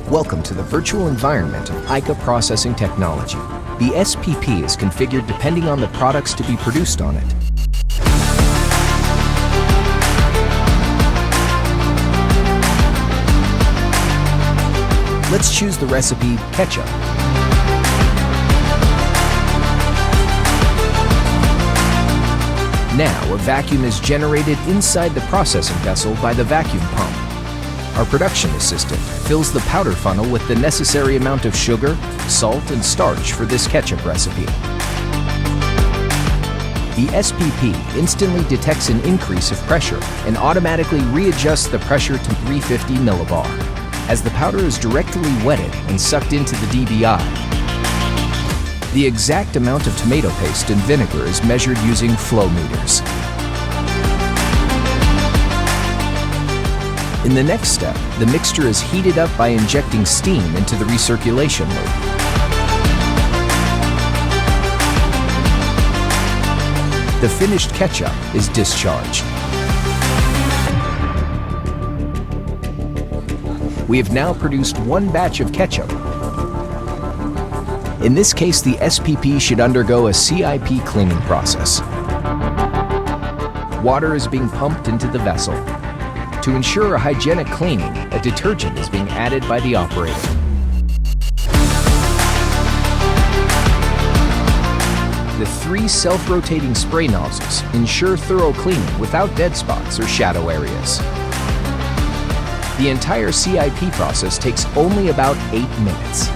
Welcome to the virtual environment of IKA processing technology. The SPP is configured depending on the products to be produced on it. Let's choose the recipe ketchup. Now, a vacuum is generated inside the processing vessel by the vacuum pump. Our production assistant fills the powder funnel with the necessary amount of sugar, salt, and starch for this ketchup recipe. The SPP instantly detects an increase of pressure and automatically readjusts the pressure to 350 millibar. As the powder is directly wetted and sucked into the DBI, the exact amount of tomato paste and vinegar is measured using flow meters. In the next step, the mixture is heated up by injecting steam into the recirculation loop. The finished ketchup is discharged. We have now produced one batch of ketchup. In this case, the SPP should undergo a CIP cleaning process. Water is being pumped into the vessel. To ensure a hygienic cleaning, a detergent is being added by the operator. The 3 self-rotating spray nozzles ensure thorough cleaning without dead spots or shadow areas. The entire CIP process takes only about 8 minutes.